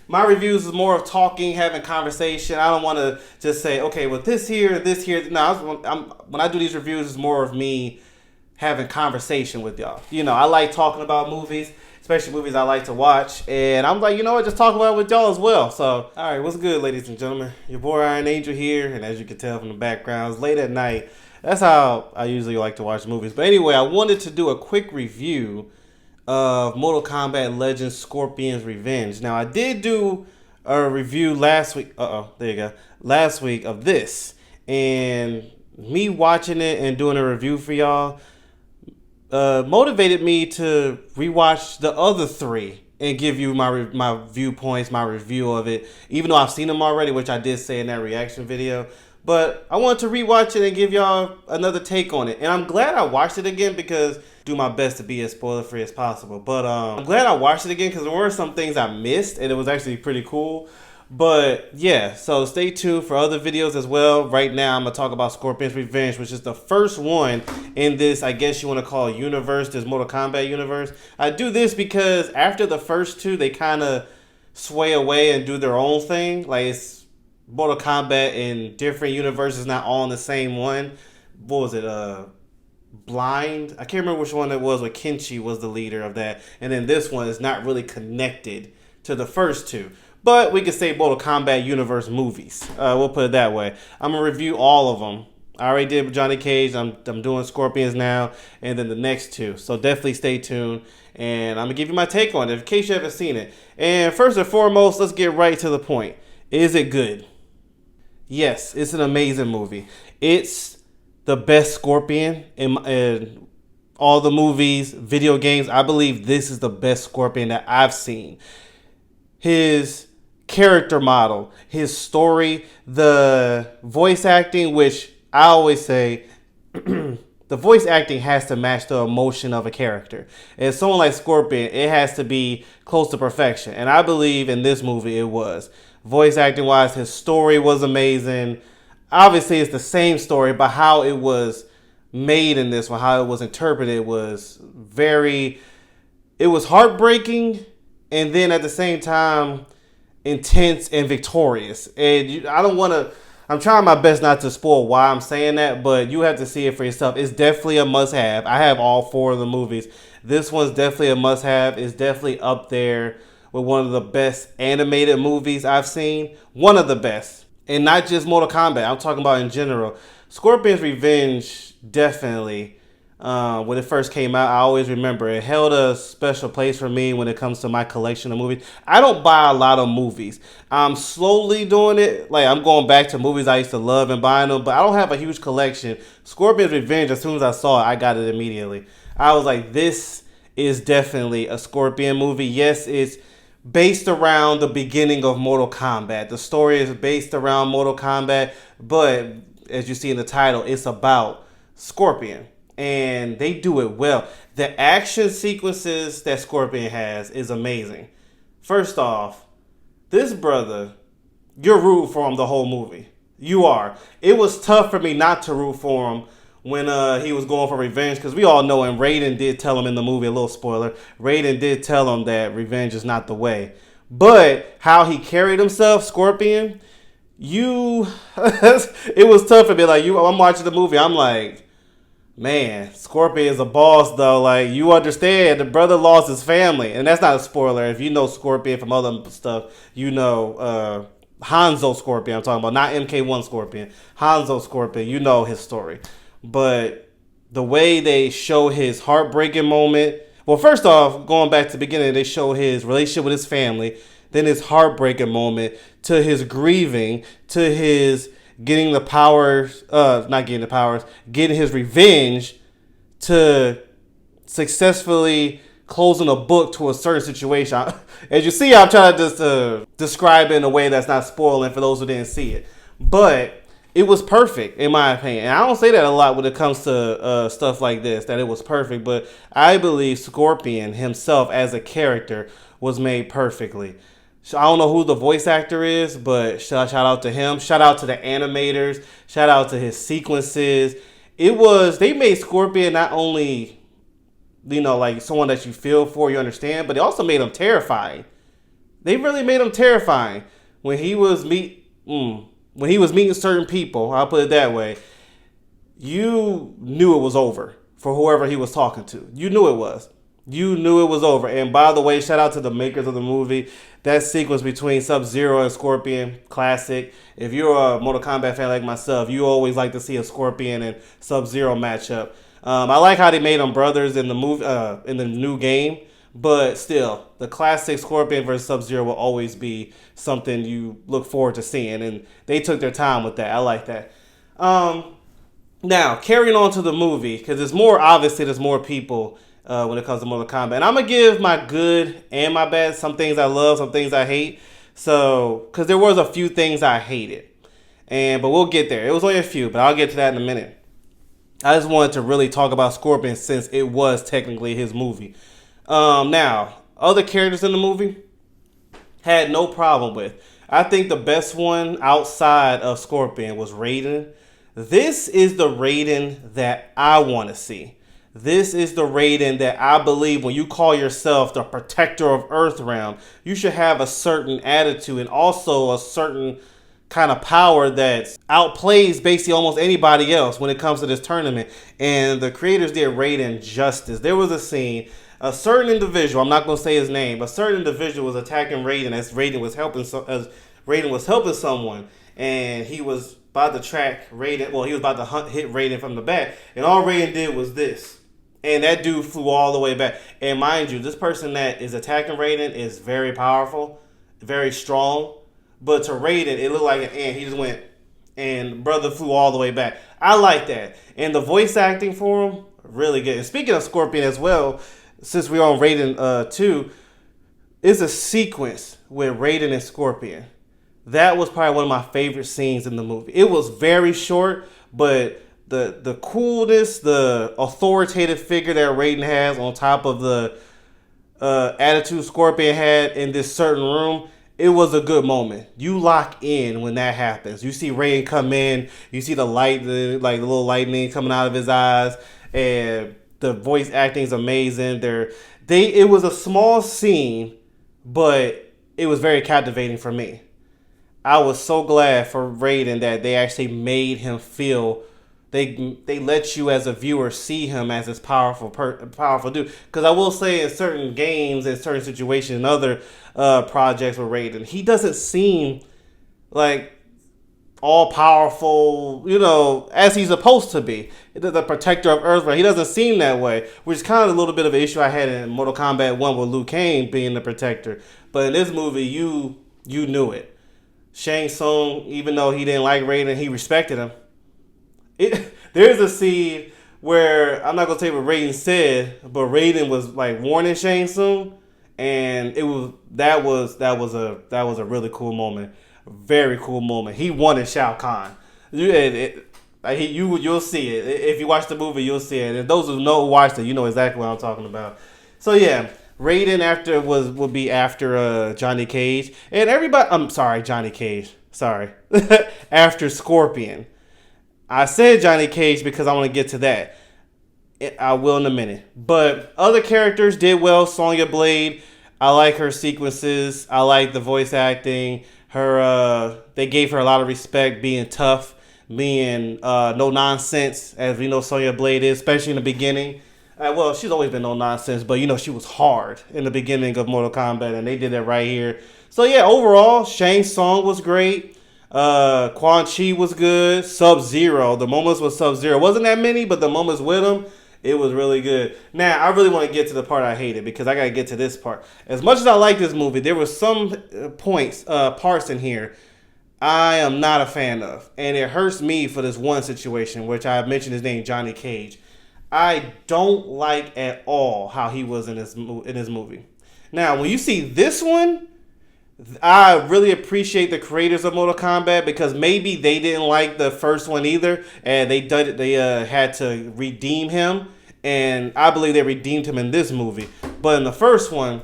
My reviews is more of talking, having conversation. I don't want to just say, okay, well, this here, this here. No, when I do these reviews, it's more of me having conversation with y'all. You know, I like talking about movies, especially movies I like to watch. And I'm like, you know what, just talk about it with y'all as well. So, all right, what's good, ladies and gentlemen? Your boy IronAngel here. And as you can tell from the background, it's late at night. That's how I usually like to watch movies. But anyway, I wanted to do a quick review of Mortal Kombat Legends Scorpion's Revenge. Now, I did do a review last week. There you go. Last week of this. And me watching it and doing a review for y'all motivated me to rewatch the other three and give you my viewpoints, my review of it, even though I've seen them already, which I did say in that reaction video. But I wanted to rewatch it and give y'all another take on it. And I'm glad I watched it again because do my best to be as spoiler free as possible. But I'm glad I watched it again because there were some things I missed and it was actually pretty cool. But yeah, so stay tuned for other videos as well. Right now, I'm going to talk about Scorpion's Revenge, which is the first one in this, I guess you want to call it universe, this Mortal Kombat universe. I do this because after the first two, they kind of sway away and do their own thing. Like it's Mortal Kombat in different universes, not all in the same one. What was it? Blind? I can't remember which one it was where Kenshi was the leader of that. And then this one is not really connected to the first two. But we could say Mortal Kombat universe movies. We'll put it that way. I'm going to review all of them. I already did with Johnny Cage. I'm doing Scorpions now. And then the next two. So definitely stay tuned. And I'm going to give you my take on it in case you haven't seen it. And first and foremost, let's get right to the point. Is it good? Yes, it's an amazing movie. It's the best Scorpion in all the movies, video games. I believe this is the best Scorpion that I've seen. His character model, his story, the voice acting, which I always say the voice acting has to match the emotion of a character. And someone like Scorpion, it has to be close to perfection. And I believe in this movie it was. Voice acting wise, his story was amazing. Obviously, it's the same story, but how it was made in this one, how it was interpreted was it was heartbreaking and then at the same time intense and victorious. And I'm trying my best not to spoil why I'm saying that, but you have to see it for yourself. It's definitely a must-have. I have all four of the movies. This one's definitely a must-have. It's definitely up there with one of the best animated movies I've seen. One of the best. And not just Mortal Kombat. I'm talking about in general. Scorpion's Revenge, definitely. When it first came out, I always remember it held a special place for me when it comes to my collection of movies. I don't buy a lot of movies. I'm slowly doing it. Like I'm going back to movies I used to love and buying them, but I don't have a huge collection. Scorpion's Revenge, as soon as I saw it, I got it immediately. I was like, this is definitely a Scorpion movie. Yes, it's based around the beginning of Mortal Kombat. The story is based around Mortal Kombat, but as you see in the title, it's about Scorpion. And they do it well. The action sequences that Scorpion has is amazing. First off, this brother, you're rooting for him the whole movie. You are. It was tough for me not to root for him when he was going for revenge, because we all know, and Raiden did tell him in the movie, a little spoiler, Raiden did tell him that revenge is not the way. But how he carried himself, Scorpion, it was tough for me. Like I'm watching the movie, I'm like, man, Scorpion is a boss though. Like you understand, the brother lost his family, and that's not a spoiler. If you know Scorpion from other stuff, you know Hanzo Scorpion. I'm talking about not MK1 Scorpion, Hanzo Scorpion. You know his story. But the way they show his heartbreaking moment. Well, first off, going back to the beginning, they show his relationship with his family, then his heartbreaking moment, to his grieving, to his getting the powers, not getting the powers, getting his revenge, to successfully closing a book to a certain situation. As you see, I'm trying to just describe it in a way that's not spoiling for those who didn't see it. But it was perfect, in my opinion. And I don't say that a lot when it comes to stuff like this, that it was perfect. But I believe Scorpion himself as a character was made perfectly. So I don't know who the voice actor is, but shout out to him. Shout out to the animators. Shout out to his sequences. They made Scorpion not only, like someone that you feel for, you understand, but they also made him terrifying. They really made him terrifying when he was when he was meeting certain people. I'll put it that way. You knew it was over for whoever he was talking to. You knew it was. You knew it was over. And by the way, shout out to the makers of the movie. That sequence between Sub-Zero and Scorpion, classic. If you're a Mortal Kombat fan like myself, you always like to see a Scorpion and Sub-Zero matchup. I like how they made them brothers in the movie, in the new game. But still, the classic Scorpion versus Sub-Zero will always be something you look forward to seeing. And they took their time with that. I like that. Now, carrying on to the movie, because there's more people when it comes to Mortal Kombat. And I'm going to give my good and my bad. Some things I love, some things I hate. So, because there was a few things I hated. But we'll get there. It was only a few, but I'll get to that in a minute. I just wanted to really talk about Scorpion since it was technically his movie. Now, other characters in the movie had no problem with. I think the best one outside of Scorpion was Raiden. This is the Raiden that I want to see. This is the Raiden that I believe when you call yourself the protector of Earthrealm, you should have a certain attitude and also a certain kind of power that outplays basically almost anybody else when it comes to this tournament. And the creators did Raiden justice. There was a scene, a certain individual, I'm not going to say his name, a certain individual was attacking Raiden as Raiden was helping someone, and he was about to track Raiden. Well, he was about to hit Raiden from the back, and all Raiden did was this. And that dude flew all the way back. And mind you, this person that is attacking Raiden is very powerful, very strong. But to Raiden, it looked like an ant. He just went, and brother flew all the way back. I like that. And the voice acting for him, really good. And speaking of Scorpion as well, since we're on Raiden 2, is a sequence with Raiden and Scorpion. That was probably one of my favorite scenes in the movie. It was very short, but the coolness, the authoritative figure that Raiden has on top of the attitude Scorpion had in this certain room, it was a good moment. You lock in when that happens. You see Raiden come in, you see the light, the little lightning coming out of his eyes, and the voice acting is amazing. It was a small scene, but it was very captivating for me. I was so glad for Raiden that they actually made him feel. They let you as a viewer see him as this powerful dude. Because I will say in certain games, in certain situations, and other projects with Raiden, he doesn't seem like all powerful, as he's supposed to be. The protector of Earth, he doesn't seem that way, which is kind of a little bit of an issue I had in Mortal Kombat 1 with Liu Kang being the protector. But in this movie, you knew it. Shang Tsung, even though he didn't like Raiden, he respected him. There's a scene where I'm not gonna tell you what Raiden said, but Raiden was like warning Shang Tsung, and that was a really cool moment, very cool moment. He wanted Shao Kahn. You'll see it if you watch the movie. You'll see it. And those who watched it, you know exactly what I'm talking about. So yeah, Raiden would be after Johnny Cage and everybody. I'm sorry, Johnny Cage. Sorry, after Scorpion. I said Johnny Cage because I want to get to that. I will in a minute. But other characters did well. Sonya Blade, I like her sequences. I like the voice acting. They gave her a lot of respect, being tough, being no nonsense, as we know Sonya Blade is, especially in the beginning. Well, she's always been no nonsense, but she was hard in the beginning of Mortal Kombat, and they did that right here. So yeah, overall, Shang Tsung was great. Quan Chi was good. Sub-Zero, the moments with Sub-Zero wasn't that many, but the moments with him, it was really good. Now I really want to get to the part I hated because I gotta get to this part. As much as I like this movie, there were some parts in here I am not a fan of, and it hurts me for this one situation, which I mentioned his name, Johnny Cage. I don't like at all how he was in this movie. Now when you see this one, I really appreciate the creators of Mortal Kombat because maybe they didn't like the first one either, and they had to redeem him, and I believe they redeemed him in this movie. But in the first one,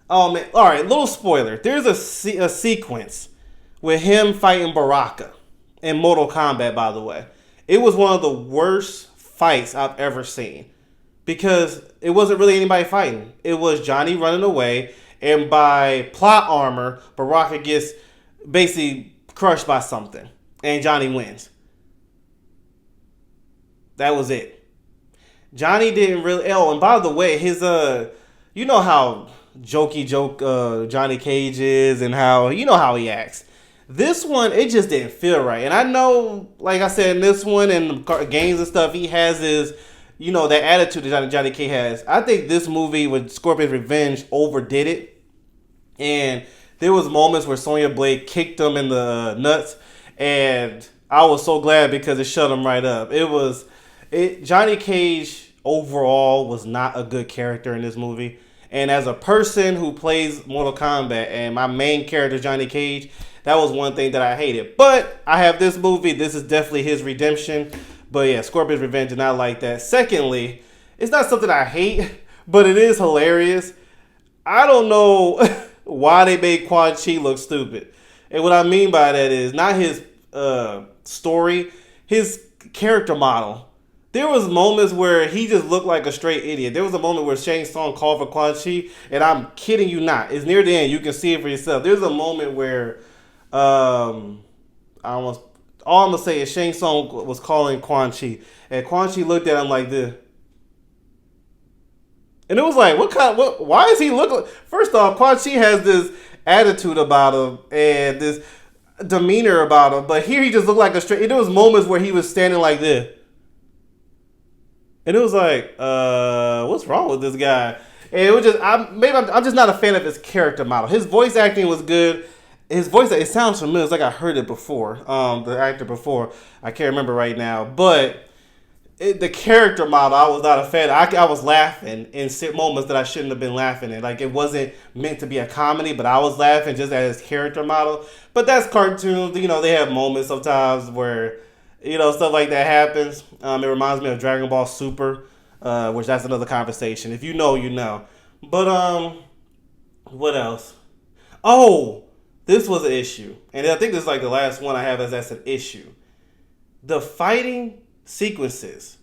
oh man! All right, little spoiler. There's a sequence with him fighting Baraka in Mortal Kombat. By the way, it was one of the worst fights I've ever seen because it wasn't really anybody fighting. It was Johnny running away. and by plot armor, Baraka gets basically crushed by something, and Johnny wins. That was it. Johnny didn't really. Oh, and by the way, his you know how Johnny Cage is, and how how he acts. This one, it just didn't feel right. And I know, like I said, in this one and the games and stuff, he has his, that attitude that Johnny Cage has. I think this movie with Scorpion's Revenge overdid it. And there was moments where Sonya Blade kicked him in the nuts, and I was so glad because it shut him right up. Johnny Cage overall was not a good character in this movie. And as a person who plays Mortal Kombat and my main character Johnny Cage, that was one thing that I hated. But I have this movie. This is definitely his redemption. But yeah, Scorpion's Revenge did not like that. Secondly, it's not something I hate, but it is hilarious. I don't know why they made Quan Chi look stupid. And what I mean by that is not his story, his character model. There was moments where he just looked like a straight idiot. There was a moment where Shang Tsung called for Quan Chi, and I'm kidding you not. It's near the end. You can see it for yourself. There's a moment where all I'm gonna say is Shang Tsung was calling Quan Chi, and Quan Chi looked at him like this. And it was like, why is he look like? First off, Quan Chi has this attitude about him and this demeanor about him, but here he just looked like a straight. And there was moments where he was standing like this. And it was like, what's wrong with this guy? And it was just, I'm just not a fan of his character model. His voice acting was good. It sounds familiar. It's like I heard it before. The actor before. I can't remember right now. But the character model, I was not a fan. I was laughing in moments that I shouldn't have been laughing in. Like, it wasn't meant to be a comedy, but I was laughing just at his character model. But that's cartoons. They have moments sometimes where stuff like that happens. It reminds me of Dragon Ball Super, which that's another conversation. If you know, you know. But what else? Oh, this was an issue, and I think this is like the last one I have that's an issue. The fighting sequences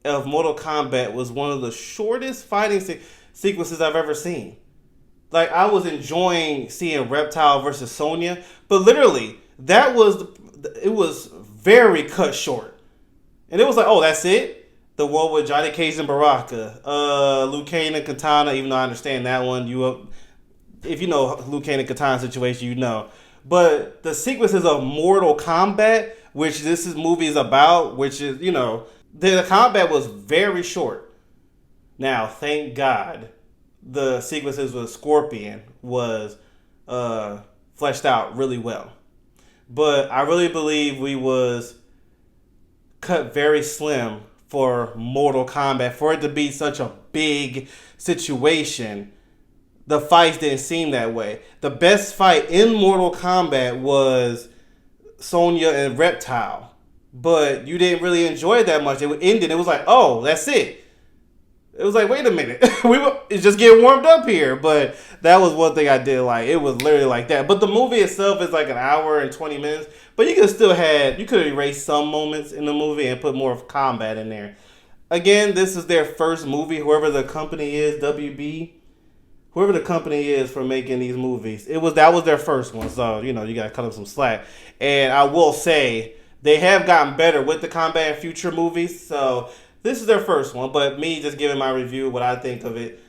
of Mortal Kombat was one of the shortest fighting sequences I've ever seen. Like, I was enjoying seeing Reptile versus Sonya, but literally it was very cut short. And it was like, oh, that's it? The one with Johnny Cage and Baraka. Liu Kang and Katana, even though I understand that one. If you know Liu Kang and Katana situation, you know. But the sequences of Mortal Kombat, which movie is about, which is, the combat was very short. Now, thank God, the sequences with Scorpion was fleshed out really well. But I really believe we was cut very slim for Mortal Kombat. For it to be such a big situation, the fights didn't seem that way. The best fight in Mortal Kombat was Sonya and Reptile. But you didn't really enjoy it that much. It ended. It was like, oh, that's it. It was like, wait a minute. It's just getting warmed up here. But that was one thing I did like. It was literally like that. But the movie itself is like an hour and 20 minutes. But you could have erased some moments in the movie and put more of combat in there. Again, this is their first movie. Whoever the company is, WB, whoever the company is for making these movies, that was their first one. So, you got to cut them some slack. And I will say, they have gotten better with the combat in future movies. So this is their first one, but me just giving my review, what I think of it,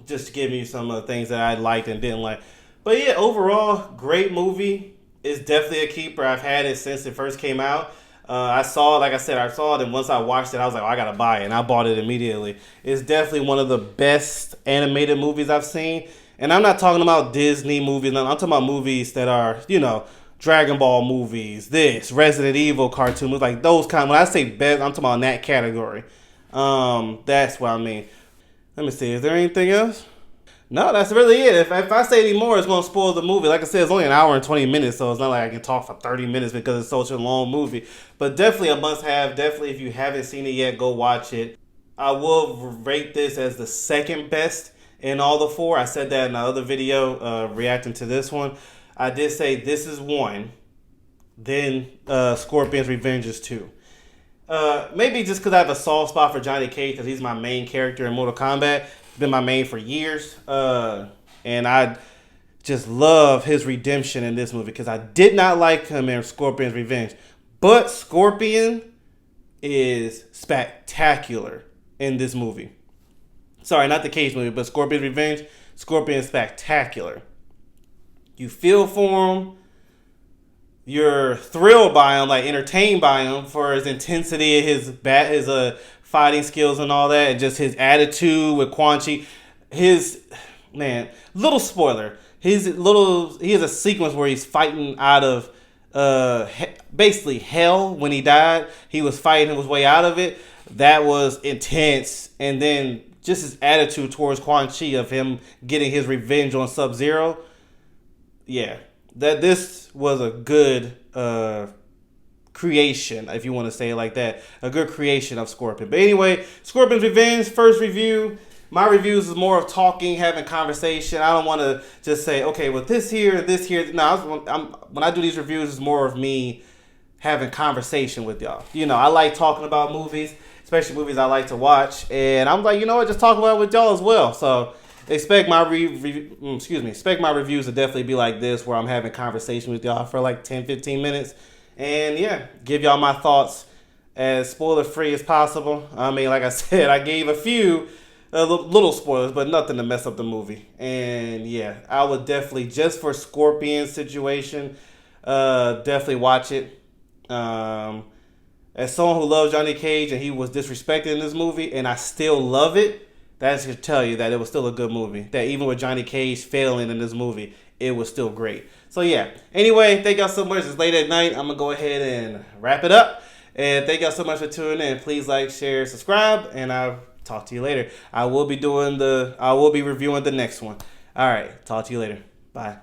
just to give you some of the things that I liked and didn't like. But yeah, overall, great movie. It's definitely a keeper. I've had it since it first came out. I saw it, and once I watched it, I was like, oh, I gotta buy it, and I bought it immediately. It's definitely one of the best animated movies I've seen, and I'm not talking about Disney movies. I'm talking about movies that are, Dragon Ball movies, Resident Evil cartoon movies, like those kind. When I say best, I'm talking about in that category. That's what I mean. Let me see. Is there anything else? No, that's really it. If I say any more, it's going to spoil the movie. Like I said, it's only an hour and 20 minutes, so it's not like I can talk for 30 minutes because it's such a long movie. But definitely a must-have. Definitely, if you haven't seen it yet, go watch it. I will rate this as the second best in all the four. I said that in the other video reacting to this one. I did say this is 1, then Scorpion's Revenge is 2. Maybe just because I have a soft spot for Johnny Cage because he's my main character in Mortal Kombat. been my main for years. And I just love his redemption in this movie because I did not like him in Scorpion's Revenge. But Scorpion is spectacular in this movie. Sorry, not the Cage movie, but Scorpion's Revenge. Scorpion is spectacular. You feel for him. You're thrilled by him, like entertained by him for his intensity, his fighting skills and all that, and just his attitude with Quan Chi. Little spoiler. He has a sequence where he's fighting out of basically hell when he died. He was fighting his way out of it. That was intense. And then just his attitude towards Quan Chi of him getting his revenge on Sub-Zero. Yeah. This was a good creation, if you want to say it like that. A good creation of Scorpion. But anyway, Scorpion's Revenge, first review. My reviews is more of talking, having conversation. I don't want to just say, okay, well, this here. No, when I do these reviews, it's more of me having conversation with y'all. You know, I like talking about movies, especially movies I like to watch. And I'm like, you know what, just talk about it with y'all as well. So expect my expect my reviews to definitely be like this, where I'm having conversation with y'all for like 10, 15 minutes. And yeah, give y'all my thoughts as spoiler free as possible. I mean, like I said, I gave a few little spoilers, but nothing to mess up the movie. And yeah, I would definitely, just for Scorpion's situation, definitely watch it. As someone who loves Johnny Cage and he was disrespected in this movie, and I still love it, that should tell you that it was still a good movie. That even with Johnny Cage failing in this movie, it was still great. So yeah. Anyway, thank y'all so much. It's late at night. I'm going to go ahead and wrap it up. And thank y'all so much for tuning in. Please like, share, subscribe, and I'll talk to you later. I will be reviewing the next one. All right. Talk to you later. Bye.